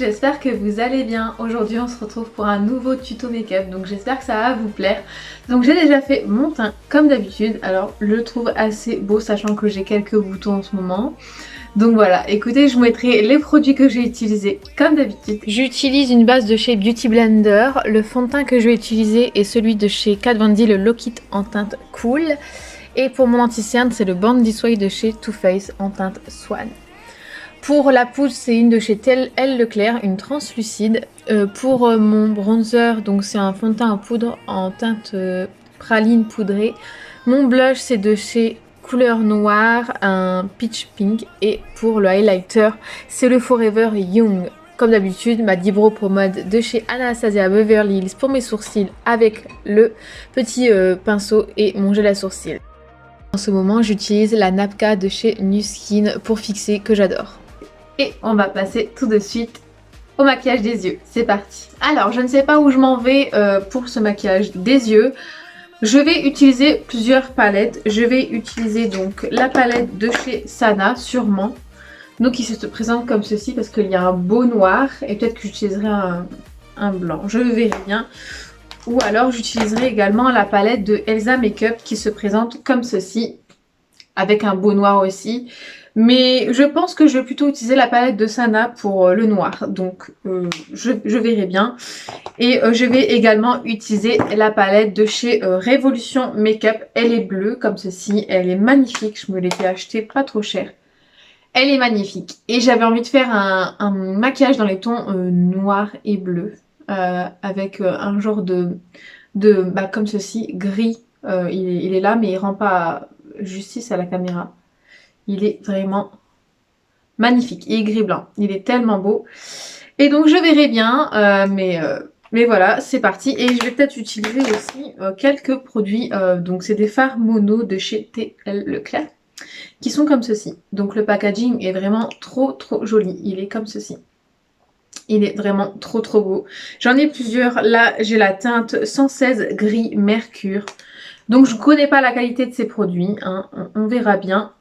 j'espère que vous allez bien. Aujourd'hui on se retrouve pour un nouveau tuto make-up, donc j'espère que ça va vous plaire. Donc j'ai déjà fait mon teint comme d'habitude, alors je le trouve assez beau sachant que j'ai quelques boutons en ce moment. Donc voilà, écoutez, je vous mettrai les produits que j'ai utilisés comme d'habitude. J'utilise une base de chez Beauty Blender. Le fond de teint que je vais utiliser est celui de chez Kat Von D, le Lock It en teinte Cool. Et pour mon anti-cerne, c'est le Bond This Way de chez Too Faced en teinte Swan. Pour la poudre, c'est une de chez Elle Leclerc, une translucide. Pour mon bronzer, donc c'est un fond de teint en poudre en teinte praline poudrée. Mon blush, c'est de chez Couleur Noire, un peach pink. Et pour le highlighter, c'est le Forever Young. Comme d'habitude, ma Dibro Pomade de chez Anastasia Beverly Hills pour mes sourcils avec le petit pinceau et mon gel à sourcils. En ce moment, j'utilise la Napka de chez Nu Skin pour fixer que j'adore. Et on va passer tout de suite au maquillage des yeux. C'est parti. Alors, je ne sais pas où je m'en vais pour ce maquillage des yeux. Je vais utiliser plusieurs palettes. Je vais utiliser donc la palette de chez Sana, sûrement. Donc, il se présente comme ceci parce qu'il y a un beau noir. Et peut-être que j'utiliserai un blanc. Je verrai bien. Ou alors, j'utiliserai également la palette de Elsa Makeup qui se présente comme ceci. Avec un beau noir aussi. Mais je pense que je vais plutôt utiliser la palette de Sana pour le noir. Donc je verrai bien. Et je vais également utiliser la palette de chez Révolution Makeup. Elle est bleue comme ceci. Elle est magnifique. Je me l'ai fait acheter pas trop cher. Elle est magnifique. Et j'avais envie de faire un maquillage dans les tons noir et bleu. Avec un genre comme ceci, gris. Il est là mais il rend pas justice à la caméra. Il est vraiment magnifique. Et gris blanc. Il est tellement beau. Et donc je verrai bien. Mais voilà, c'est parti. Et je vais peut-être utiliser aussi quelques produits. Donc c'est des fards mono de chez TL Leclerc. Qui sont comme ceci. Donc le packaging est vraiment trop joli. Il est comme ceci. Il est vraiment trop beau. J'en ai plusieurs. Là j'ai la teinte 116 gris mercure. Donc je ne connais pas la qualité de ces produits. Hein. On verra bien.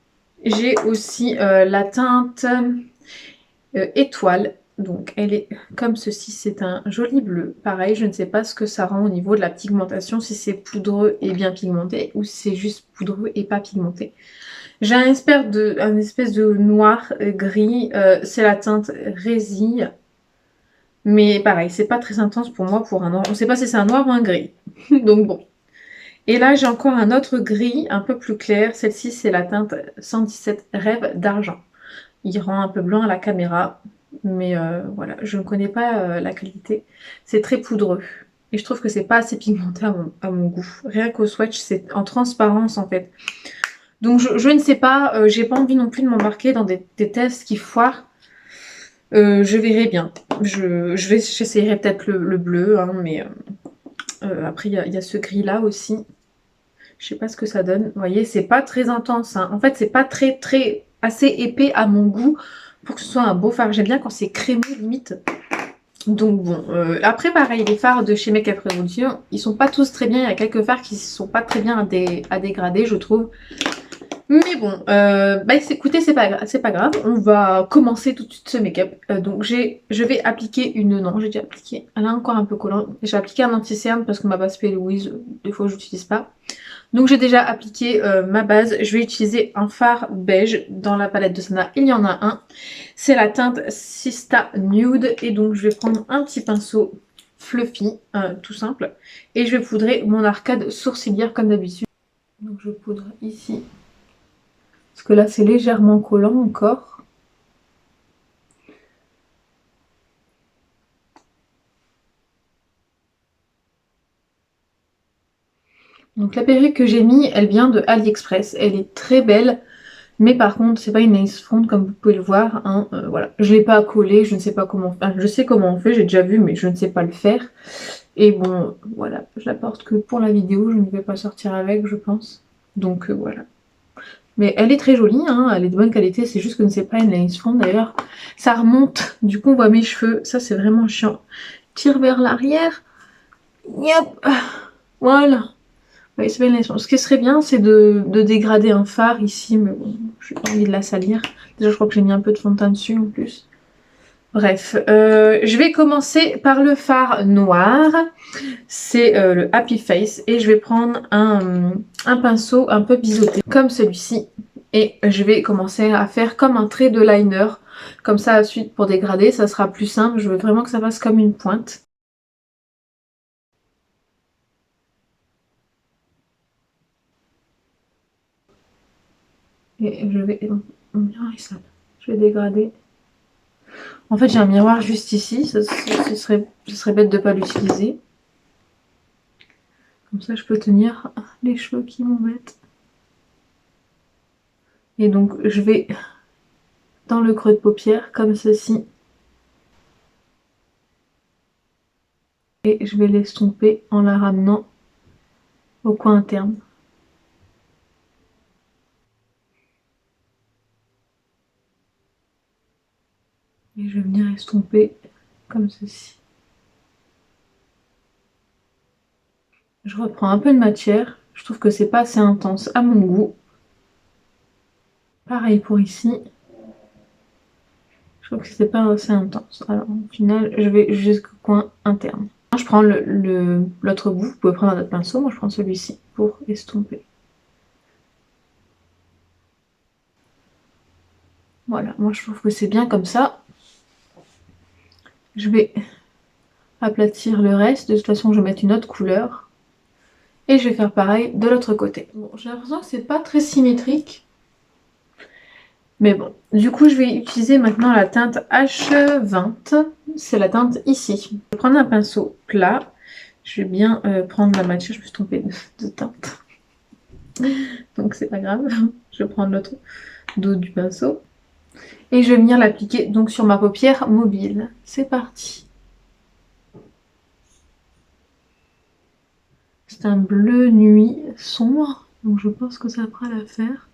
J'ai aussi la teinte étoile, donc elle est comme ceci, c'est un joli bleu. Pareil, je ne sais pas ce que ça rend au niveau de la pigmentation, si c'est poudreux et bien pigmenté ou si c'est juste poudreux et pas pigmenté. J'ai un espèce de noir gris, c'est la teinte résille, mais pareil, c'est pas très intense pour moi pour un noir. On ne sait pas si c'est un noir ou un gris, donc bon. Et là, j'ai encore un autre gris, un peu plus clair. Celle-ci, c'est la teinte 117 Rêve d'argent. Il rend un peu blanc à la caméra. Mais voilà, je ne connais pas la qualité. C'est très poudreux. Et je trouve que c'est pas assez pigmenté à mon goût. Rien qu'au swatch, c'est en transparence en fait. Donc je ne sais pas. J'ai pas envie non plus de m'embarquer dans des tests qui foirent. Je verrai bien. J'essayerai peut-être le bleu. Hein, mais après, il y a ce gris-là aussi. Je sais pas ce que ça donne. Vous voyez, c'est pas très intense. Hein. En fait, c'est pas assez épais à mon goût pour que ce soit un beau fard. J'aime bien quand c'est crémeux limite. Donc bon, après pareil, les fards de chez Makeup Revolution, ils sont pas tous très bien. Il y a quelques fards qui sont pas très bien à dégrader, je trouve. Mais bon, écoutez, c'est pas grave. On va commencer tout de suite ce make-up. Donc je vais appliquer non, j'ai déjà appliqué. Elle est encore un peu collante. J'ai appliqué un anti-cerne parce que ma base P. Louise, des fois j'utilise pas. Donc j'ai déjà appliqué ma base. Je vais utiliser un fard beige dans la palette de Sana. Il y en a un. C'est la teinte Sista Nude. Et donc je vais prendre un petit pinceau fluffy, tout simple. Et je vais poudrer mon arcade sourcilière comme d'habitude. Donc je poudre ici. Parce que là c'est légèrement collant encore. Donc la perruque que j'ai mis, elle vient de AliExpress. Elle est très belle. Mais par contre, c'est pas une nails front comme vous pouvez le voir. Hein. Voilà. Je l'ai pas collé, je ne sais pas comment. Enfin, je sais comment on fait, j'ai déjà vu, mais je ne sais pas le faire. Et bon, voilà. Je la porte que pour la vidéo. Je ne vais pas sortir avec, je pense. Donc voilà. Mais elle est très jolie, hein. Elle est de bonne qualité. C'est juste que ce n'est pas une nails front. D'ailleurs, ça remonte. Du coup, on voit mes cheveux. Ça, c'est vraiment chiant. Tire vers l'arrière. Yep. Voilà. Oui, c'est belle. Ce qui serait bien, c'est de dégrader un fard ici, mais bon, je n'ai pas envie de la salir. Déjà, je crois que j'ai mis un peu de fond de teint dessus en plus. Bref, je vais commencer par le fard noir. C'est le Happy Face et je vais prendre un pinceau un peu biseauté comme celui-ci. Et je vais commencer à faire comme un trait de liner. Comme ça ensuite pour dégrader ça sera plus simple. Je veux vraiment que ça fasse comme une pointe. Et je vais... Je vais dégrader. En fait j'ai un miroir juste ici. Ce serait bête de ne pas l'utiliser. Comme ça je peux tenir les cheveux qui m'embêtent. Et donc je vais dans le creux de paupière comme ceci. Et je vais l'estomper en la ramenant au coin interne. Et je vais venir estomper comme ceci. Je reprends un peu de matière. Je trouve que c'est pas assez intense à mon goût. Pareil pour ici. Je trouve que c'est pas assez intense. Alors au final, je vais jusqu'au coin interne. Je prends l'autre bout. Vous pouvez prendre un autre pinceau. Moi, je prends celui-ci pour estomper. Voilà, moi je trouve que c'est bien comme ça. Je vais aplatir le reste. De toute façon, je vais mettre une autre couleur. Et je vais faire pareil de l'autre côté. Bon, j'ai l'impression que c'est pas très symétrique. Mais bon, du coup, je vais utiliser maintenant la teinte H20. C'est la teinte ici. Je vais prendre un pinceau plat. Je vais bien prendre la matière. Je me suis trompée de teinte. Donc c'est pas grave. Je vais prendre l'autre dos du pinceau. Et je vais venir l'appliquer donc sur ma paupière mobile. C'est parti. C'est un bleu nuit sombre. Donc je pense que ça fera l'affaire.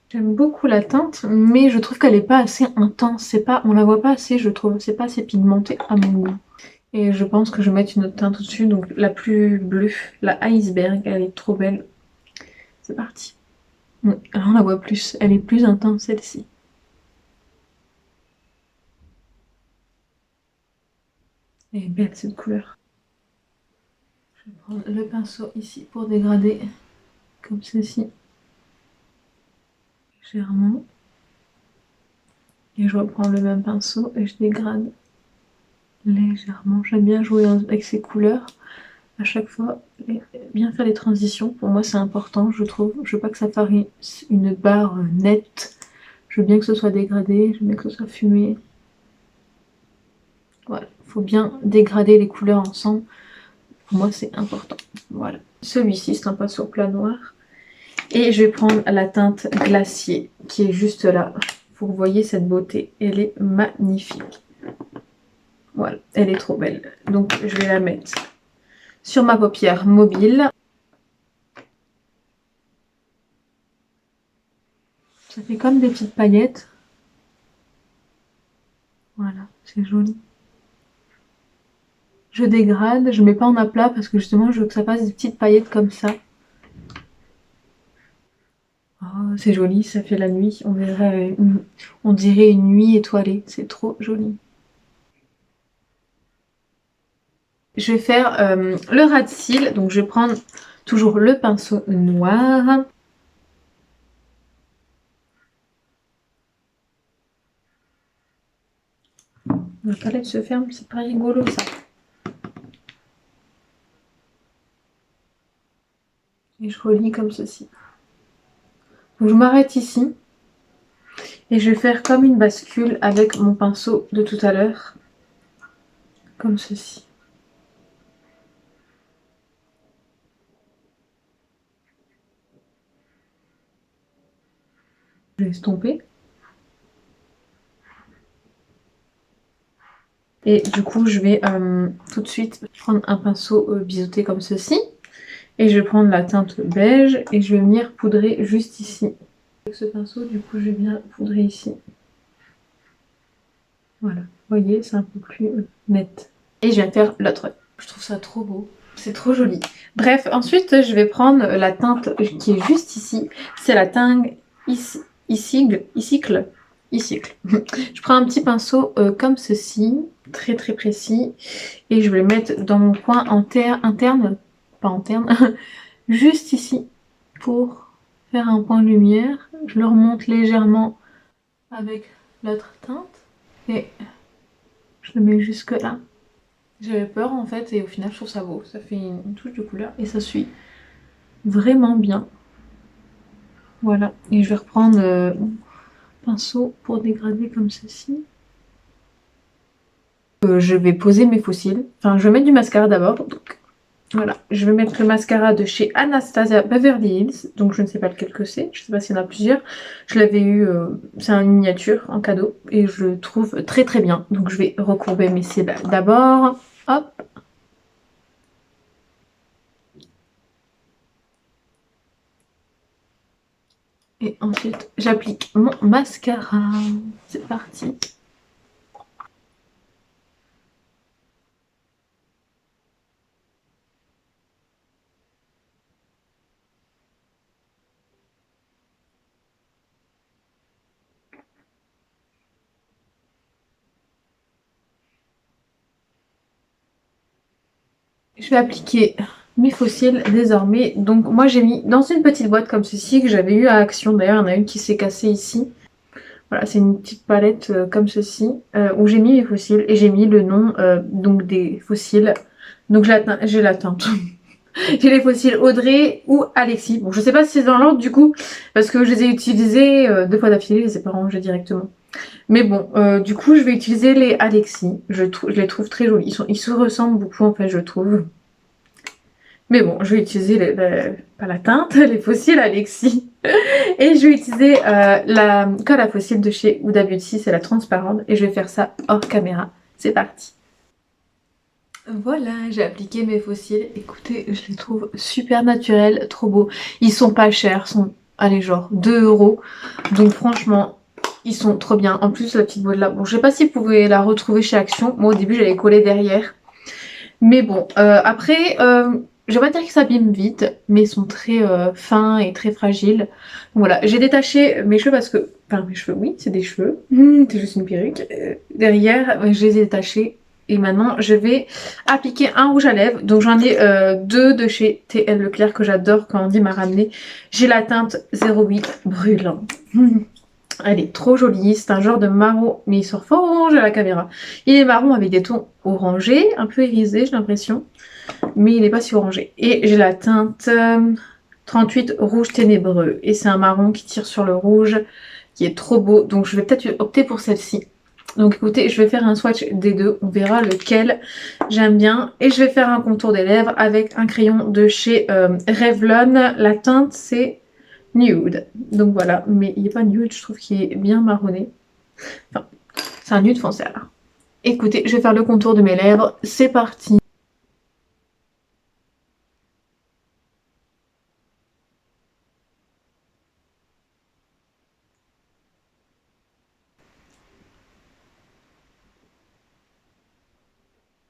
J'aime beaucoup la teinte, mais je trouve qu'elle n'est pas assez intense. C'est pas, on la voit pas assez, je trouve. C'est pas assez pigmenté à mon goût. Et je pense que je vais mettre une autre teinte au-dessus, donc la plus bleue, la Iceberg. Elle est trop belle. C'est parti. Alors on la voit plus. Elle est plus intense celle-ci. Elle est belle cette couleur. Je vais prendre le pinceau ici pour dégrader, comme ceci. Légèrement. Et je reprends le même pinceau et je dégrade légèrement. J'aime bien jouer avec ces couleurs à chaque fois et bien faire les transitions. Pour moi c'est important, je trouve. Je veux pas que ça fasse une barre nette. Je veux bien que ce soit dégradé, je veux bien que ce soit fumé. Voilà, il faut bien dégrader les couleurs ensemble. Pour moi c'est important. Voilà. Celui-ci c'est un pinceau plat noir. Et je vais prendre la teinte glacier qui est juste là. Vous voyez cette beauté, elle est magnifique. Voilà, elle est trop belle. Donc je vais la mettre sur ma paupière mobile. Ça fait comme des petites paillettes. Voilà, c'est joli. Je dégrade, je mets pas en aplat parce que justement je veux que ça fasse des petites paillettes comme ça. Oh, c'est joli, ça fait la nuit. On dirait une nuit étoilée. C'est trop joli. Je vais faire le ras de cils. Donc je vais prendre toujours le pinceau noir. La palette se ferme, c'est pas rigolo ça. Et je relie comme ceci. Donc je m'arrête ici. Et je vais faire comme une bascule avec mon pinceau de tout à l'heure. Comme ceci. Je vais estomper. Et du coup, je vais tout de suite prendre un pinceau biseauté comme ceci. Et je vais prendre la teinte beige et je vais venir poudrer juste ici. Avec ce pinceau, du coup, je vais bien poudrer ici. Voilà, vous voyez, c'est un peu plus net. Et je vais faire l'autre. Je trouve ça trop beau. C'est trop joli. Bref, ensuite, je vais prendre la teinte qui est juste ici. C'est la teinte Icicle. il cycle. Je prends un petit pinceau comme ceci, très très précis, et je vais le mettre dans mon coin interne, pas interne, juste ici, pour faire un point de lumière. Je le remonte légèrement avec l'autre teinte, et je le mets jusque là. J'avais peur en fait, et au final je trouve ça beau, ça fait une touche de couleur, et ça suit vraiment bien. Voilà, et je vais reprendre mon pinceau pour dégrader comme ceci. Je vais poser mes faux cils. Enfin, je vais mettre du mascara d'abord. Donc, voilà. Je vais mettre le mascara de chez Anastasia Beverly Hills. Donc, je ne sais pas lequel que c'est. Je ne sais pas s'il y en a plusieurs. Je l'avais eu, c'est une miniature en cadeau. Et je le trouve très très bien. Donc, je vais recourber mes cils d'abord. Hop. Et ensuite, j'applique mon mascara. C'est parti. Je vais appliquer mes faux cils désormais. Donc moi j'ai mis dans une petite boîte comme ceci que j'avais eu à Action. D'ailleurs il y en a une qui s'est cassée ici. Voilà, c'est une petite palette comme ceci où j'ai mis mes faux cils et j'ai mis le nom donc des faux cils. Donc j'ai la teinte. J'ai les faux cils Audrey ou Alexis. Bon je sais pas si c'est dans l'ordre du coup parce que je les ai utilisés 2 fois d'affilée, je les ai pas rangés directement. Mais bon, du coup je vais utiliser les Alexis. Je les trouve très jolis. Ils se ressemblent beaucoup en fait je trouve. Mais bon, je vais utiliser pas la teinte, les fossiles Alexis. Et je vais utiliser la colle à fossiles de chez Huda Beauty, c'est la transparente. Et je vais faire ça hors caméra. C'est parti. Voilà, j'ai appliqué mes fossiles. Écoutez, je les trouve super naturels, trop beaux. Ils sont pas chers, sont, allez, genre 2 €. Donc franchement, ils sont trop bien. En plus, la petite boîte là, bon, je sais pas si vous pouvez la retrouver chez Action. Moi, au début, j'allais coller derrière. Mais bon, après, je vais pas dire qu'ils s'abîment vite, mais ils sont très fins et très fragiles. Donc voilà, j'ai détaché mes cheveux parce que... Enfin, mes cheveux, oui, c'est des cheveux. C'est juste une perruque. Derrière, je les ai détachés. Et maintenant, je vais appliquer un rouge à lèvres. Donc j'en ai 2 de chez TL Leclerc que j'adore quand Andy m'a ramené. J'ai la teinte 08 brûlant. Elle est trop jolie, c'est un genre de marron, mais il sort fort orange à la caméra. Il est marron avec des tons orangés, un peu irisés j'ai l'impression, mais il n'est pas si orangé. Et j'ai la teinte 38 rouge ténébreux, et c'est un marron qui tire sur le rouge, qui est trop beau, donc je vais peut-être opter pour celle-ci. Donc écoutez, je vais faire un swatch des deux, on verra lequel j'aime bien. Et je vais faire un contour des lèvres avec un crayon de chez Revlon, la teinte c'est... nude. Donc voilà, mais il n'est pas nude, je trouve qu'il est bien marronné. Enfin, c'est un nude foncé alors. Écoutez, je vais faire le contour de mes lèvres, c'est parti.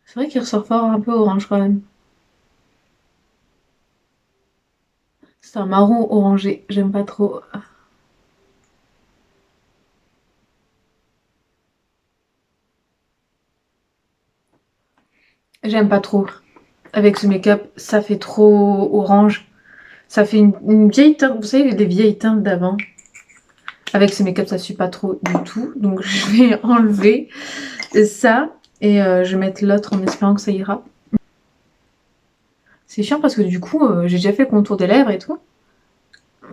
C'est vrai qu'il ressort fort un peu orange quand même. C'est un marron orangé, j'aime pas trop. J'aime pas trop. Avec ce make-up, ça fait trop orange. Ça fait une vieille teinte, vous savez, les vieilles teintes d'avant. Avec ce make-up, ça suit pas trop du tout. Donc je vais enlever ça et je vais mettre l'autre en espérant que ça ira. C'est chiant parce que du coup, j'ai déjà fait le contour des lèvres et tout.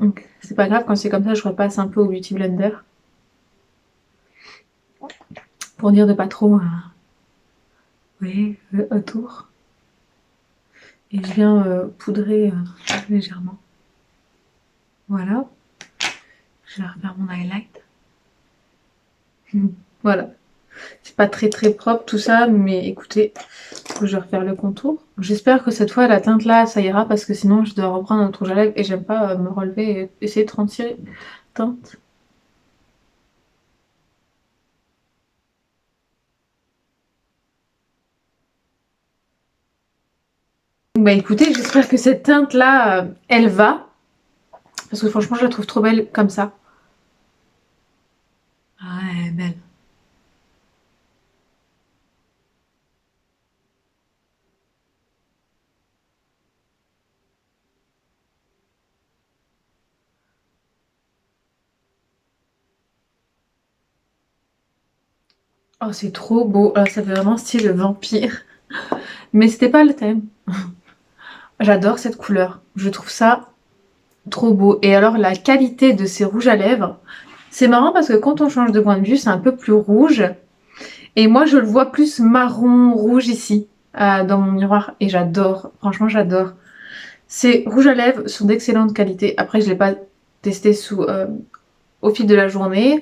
Donc c'est pas grave, quand c'est comme ça, je repasse un peu au Beauty Blender. Pour dire de pas trop... oui, autour. Et je viens poudrer légèrement. Voilà. Je vais refaire mon highlight. Voilà. C'est pas très très propre tout ça, mais écoutez, je vais refaire le contour. J'espère que cette fois la teinte là ça ira parce que sinon je dois reprendre un rouge à lèvres et j'aime pas me relever et essayer de retirer teinte. Bah écoutez, j'espère que cette teinte là elle va parce que franchement je la trouve trop belle comme ça. Oh, c'est trop beau. Alors, ça fait vraiment style vampire. Mais c'était pas le thème. J'adore cette couleur. Je trouve ça trop beau. Et alors, la qualité de ces rouges à lèvres, c'est marrant parce que quand on change de point de vue, c'est un peu plus rouge. Et moi, je le vois plus marron rouge ici, dans mon miroir. Et j'adore. Franchement, j'adore. Ces rouges à lèvres sont d'excellente qualité. Après, je l'ai pas testé au fil de la journée.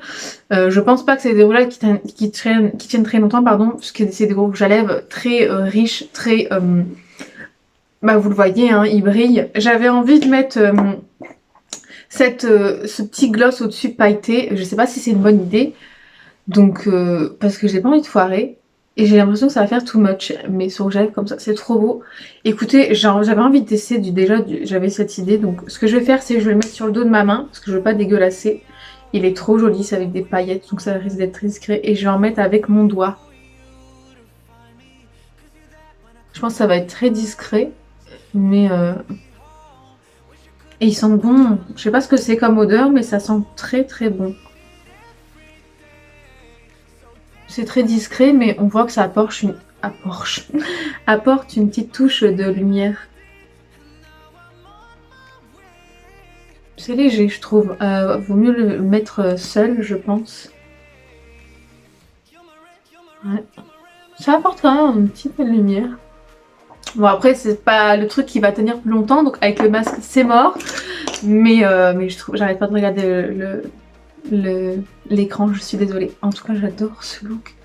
Je pense pas que c'est des rouges à lèvres qui tiennent très longtemps, pardon, parce que c'est des rouges à lèvres très riches, très... bah vous le voyez, hein, ils brillent. J'avais envie de mettre ce petit gloss au-dessus pailleté. Je sais pas si c'est une bonne idée. Donc, parce que j'ai pas envie de foirer. Et j'ai l'impression que ça va faire too much. Mais sur rouge à lèvres comme ça, c'est trop beau. Écoutez, j'avais envie de tester j'avais cette idée. Donc, ce que je vais faire, c'est que je vais le mettre sur le dos de ma main. Parce que je veux pas dégueulasser. Il est trop joli, c'est avec des paillettes. Donc, ça risque d'être très discret. Et je vais en mettre avec mon doigt. Je pense que ça va être très discret. Mais... Et ils sentent bon. Je sais pas ce que c'est comme odeur, mais ça sent très très bon. C'est très discret, mais on voit que ça apporte une petite touche de lumière. C'est léger, je trouve. Vaut mieux le mettre seul, je pense. Ouais. Ça apporte quand même un petit peu de lumière. Bon, après, c'est pas le truc qui va tenir plus longtemps, donc avec le masque, c'est mort. Mais je trouve, j'arrête pas de regarder l'écran, je suis désolée. En tout cas, j'adore ce look.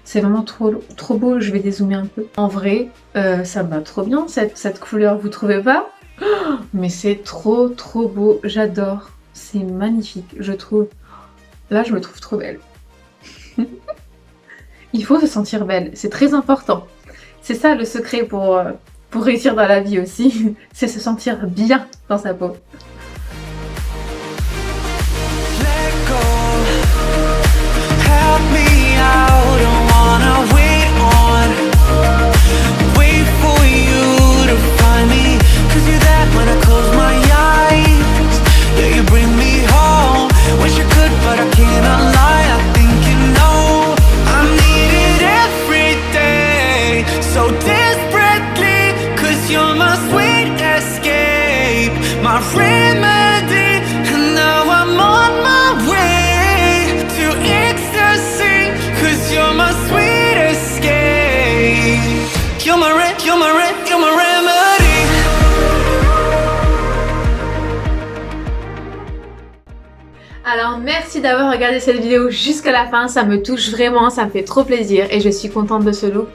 C'est vraiment trop beau. Je vais dézoomer un peu. En vrai, ça me va trop bien cette couleur, vous trouvez pas? Oh, mais c'est trop beau. J'adore. C'est magnifique, je trouve. Là, je me trouve trop belle. Il faut se sentir belle. C'est très important. C'est ça le secret pour réussir dans la vie aussi. C'est se sentir bien dans sa peau. Alors merci d'avoir regardé cette vidéo jusqu'à la fin, ça me touche vraiment, ça me fait trop plaisir et je suis contente de ce look.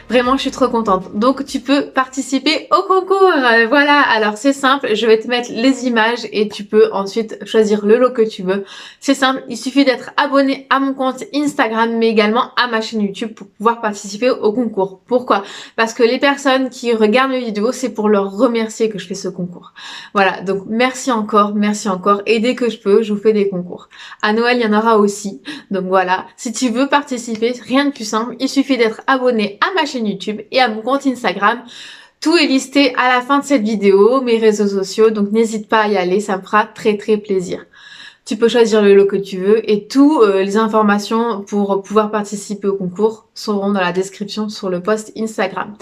Vraiment, je suis trop contente. Donc, tu peux participer au concours. Voilà, alors c'est simple. Je vais te mettre les images et tu peux ensuite choisir le look que tu veux. C'est simple, il suffit d'être abonné à mon compte Instagram, mais également à ma chaîne YouTube pour pouvoir participer au concours. Pourquoi? Parce que les personnes qui regardent mes vidéos, c'est pour leur remercier que je fais ce concours. Voilà, donc merci encore. Et dès que je peux, je vous fais des concours. À Noël, il y en aura aussi. Donc voilà, si tu veux participer, rien de plus simple. Il suffit d'être abonné à ma chaîne YouTube et à mon compte Instagram. Tout est listé à la fin de cette vidéo, mes réseaux sociaux, donc n'hésite pas à y aller, ça me fera très plaisir. Tu peux choisir le look que tu veux et toutes les informations pour pouvoir participer au concours seront dans la description sur le post Instagram.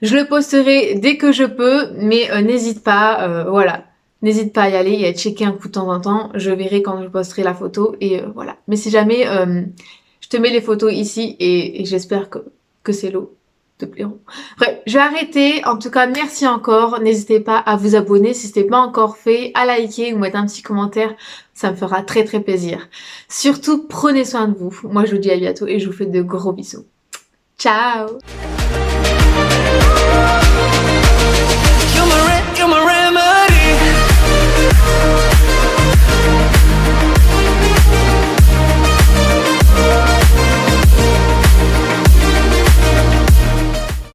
Je le posterai dès que je peux, mais n'hésite pas, voilà. N'hésite pas à y aller et à checker un coup de temps en temps. Je verrai quand je posterai la photo et voilà. Mais si jamais, je te mets les photos ici et j'espère que c'est l'eau. Plairont. Bref, je vais arrêter. En tout cas, merci encore. N'hésitez pas à vous abonner si ce n'est pas encore fait, à liker ou mettre un petit commentaire. Ça me fera très plaisir. Surtout, prenez soin de vous. Moi, je vous dis à bientôt et je vous fais de gros bisous. Ciao!